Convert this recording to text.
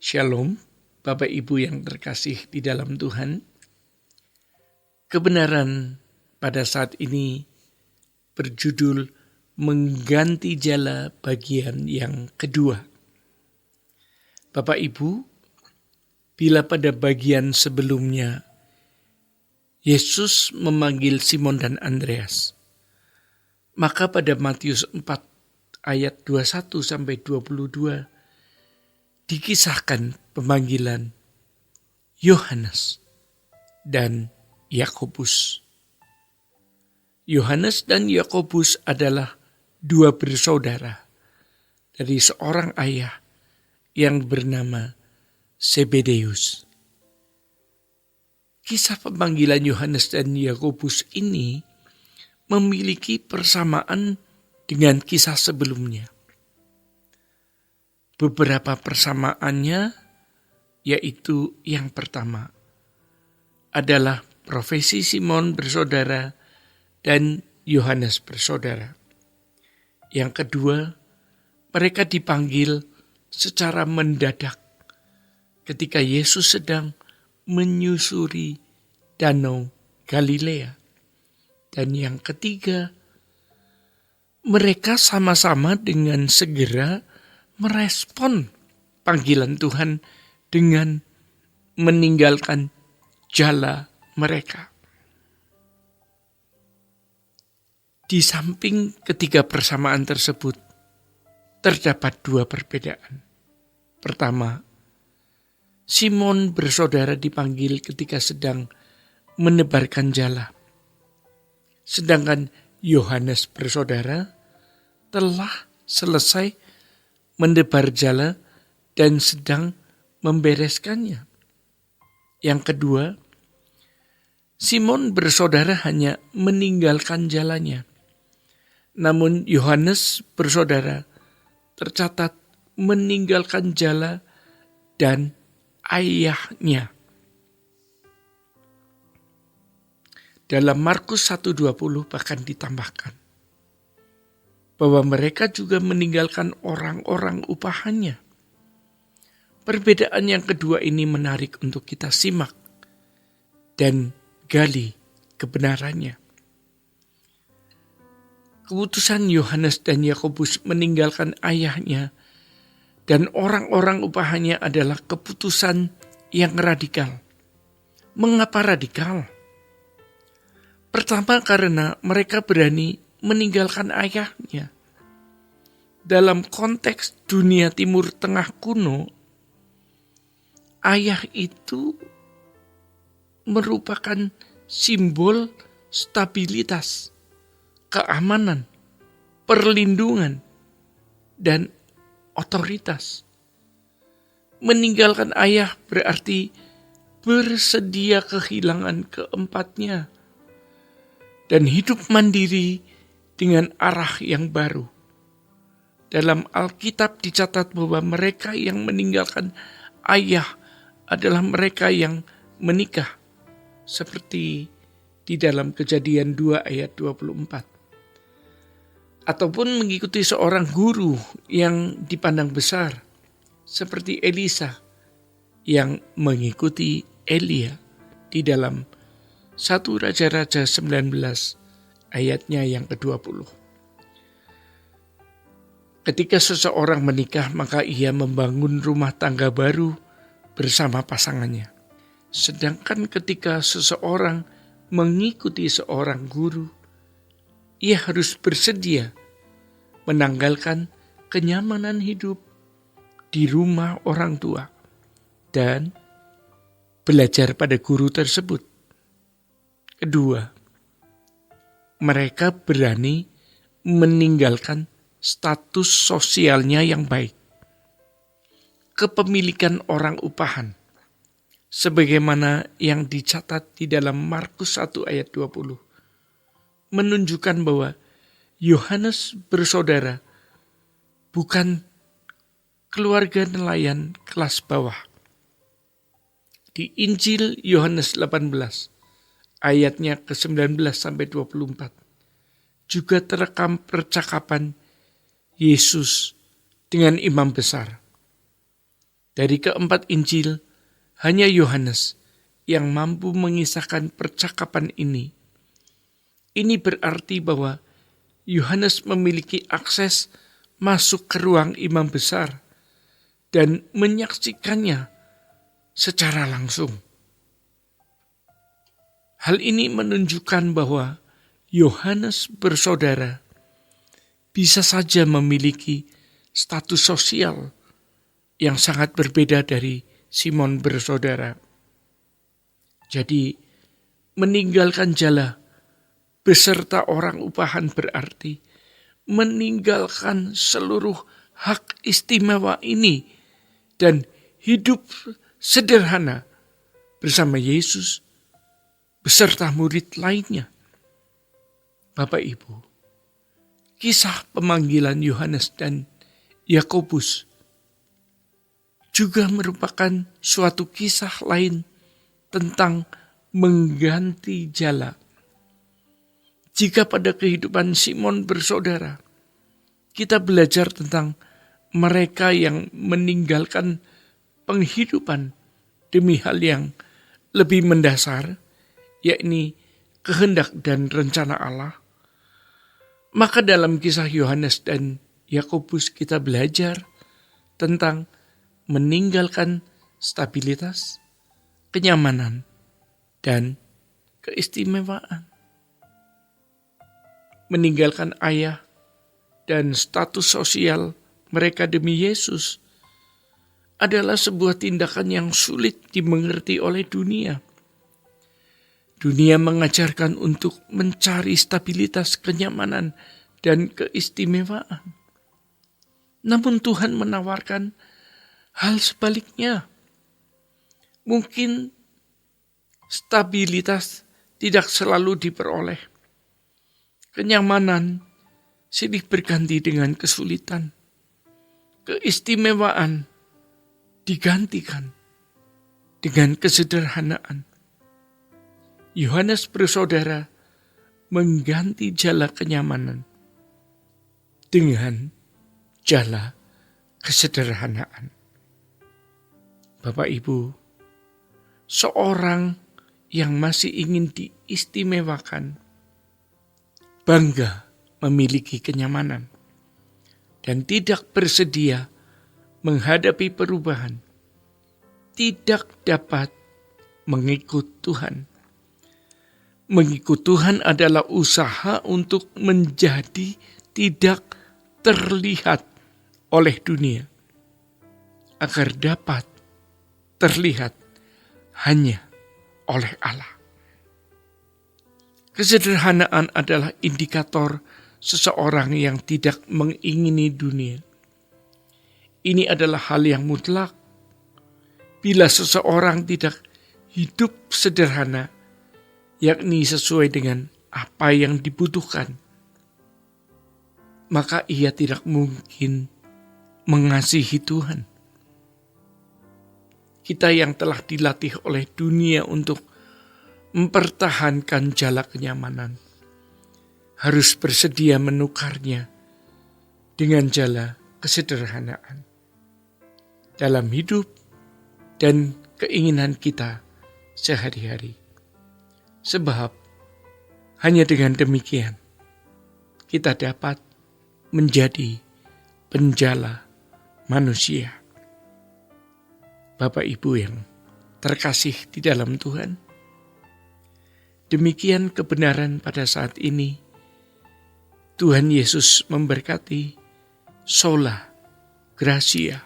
Shalom, Bapak Ibu yang terkasih di dalam Tuhan. Kebenaran pada saat ini berjudul mengganti jala bagian yang kedua. Bapak Ibu, bila pada bagian sebelumnya Yesus memanggil Simon dan Andreas, maka pada Matius 4 ayat 21 sampai 22 dikisahkan pemanggilan Yohanes dan Yakobus. Yohanes dan Yakobus adalah dua bersaudara dari seorang ayah yang bernama Zebedeus. Kisah pemanggilan Yohanes dan Yakobus ini memiliki persamaan dengan kisah sebelumnya. Beberapa persamaannya yaitu yang pertama adalah profesi Simon bersaudara dan Yohanes bersaudara. Yang kedua, mereka dipanggil secara mendadak ketika Yesus sedang menyusuri Danau Galilea. Dan yang ketiga, mereka sama-sama dengan segera merespon panggilan Tuhan dengan meninggalkan jala mereka. Di samping ketiga persamaan tersebut, terdapat dua perbedaan. Pertama, Simon bersaudara dipanggil ketika sedang menebarkan jala. Sedangkan Yohanes bersaudara telah selesai menebar jala dan sedang membereskannya. Yang kedua, Simon bersaudara hanya meninggalkan jalannya. Namun Yohanes bersaudara tercatat meninggalkan jala dan ayahnya. Dalam Markus 1:20 bahkan ditambahkan bahwa mereka juga meninggalkan orang-orang upahannya. Perbedaan yang kedua ini menarik untuk kita simak dan gali kebenarannya. Keputusan Yohanes dan Yakobus meninggalkan ayahnya dan orang-orang upahannya adalah keputusan yang radikal. Mengapa radikal? Pertama, karena mereka berani meninggalkan ayahnya. Dalam konteks dunia Timur Tengah kuno, ayah itu merupakan simbol stabilitas, keamanan, perlindungan, dan otoritas. Meninggalkan ayah berarti bersedia kehilangan keempatnya dan hidup mandiri dengan arah yang baru. Dalam Alkitab dicatat bahwa mereka yang meninggalkan ayah adalah mereka yang menikah, seperti di dalam Kejadian 2 ayat 24. Ataupun mengikuti seorang guru yang dipandang besar, seperti Elisa yang mengikuti Elia di dalam 1 Raja-Raja 19 ayatnya yang ke-20. Ketika seseorang menikah, maka ia membangun rumah tangga baru bersama pasangannya. Sedangkan ketika seseorang mengikuti seorang guru, ia harus bersedia menanggalkan kenyamanan hidup di rumah orang tua dan belajar pada guru tersebut. Kedua, mereka berani meninggalkan status sosialnya yang baik. Kepemilikan orang upahan, sebagaimana yang dicatat di dalam Markus 1 ayat 20, menunjukkan bahwa Yohanes bersaudara bukan keluarga nelayan kelas bawah. Di Injil Yohanes 18 ayatnya ke-19 sampai 24 juga terekam percakapan Yesus dengan imam besar. Dari keempat Injil, hanya Yohanes yang mampu mengisahkan percakapan ini. Ini berarti bahwa Yohanes memiliki akses masuk ke ruang imam besar dan menyaksikannya secara langsung. Hal ini menunjukkan bahwa Yohanes bersaudara bisa saja memiliki status sosial yang sangat berbeda dari Simon bersaudara. Jadi, meninggalkan jala beserta orang upahan berarti meninggalkan seluruh hak istimewa ini dan hidup sederhana bersama Yesus beserta murid lainnya. Bapak Ibu, kisah pemanggilan Yohanes dan Yakobus juga merupakan suatu kisah lain tentang mengganti jala. Jika pada kehidupan Simon bersaudara, kita belajar tentang mereka yang meninggalkan penghidupan demi hal yang lebih mendasar, yakni kehendak dan rencana Allah, maka dalam kisah Yohanes dan Yakobus kita belajar tentang meninggalkan stabilitas, kenyamanan, dan keistimewaan. Meninggalkan ayah dan status sosial mereka demi Yesus adalah sebuah tindakan yang sulit dimengerti oleh dunia. Dunia mengajarkan untuk mencari stabilitas, kenyamanan, dan keistimewaan. Namun Tuhan menawarkan hal sebaliknya. Mungkin stabilitas tidak selalu diperoleh. Kenyamanan silih berganti dengan kesulitan. Keistimewaan digantikan dengan kesederhanaan. Yohanes bersaudara mengganti jala kenyamanan dengan jala kesederhanaan. Bapak Ibu, seorang yang masih ingin diistimewakan bangga memiliki kenyamanan dan tidak bersedia menghadapi perubahan, tidak dapat mengikut Tuhan. Mengikut Tuhan adalah usaha untuk menjadi tidak terlihat oleh dunia, agar dapat terlihat hanya oleh Allah. Kesederhanaan adalah indikator seseorang yang tidak mengingini dunia. Ini adalah hal yang mutlak. Bila seseorang tidak hidup sederhana, yakni sesuai dengan apa yang dibutuhkan, maka ia tidak mungkin mengasihi Tuhan. Kita yang telah dilatih oleh dunia untuk mempertahankan jala kenyamanan harus bersedia menukarnya dengan jala kesederhanaan dalam hidup dan keinginan kita sehari-hari. Sebab hanya dengan demikian kita dapat menjadi penjala manusia. Bapak Ibu yang terkasih di dalam Tuhan, demikian kebenaran pada saat ini. Tuhan Yesus memberkati. Sola Gracia.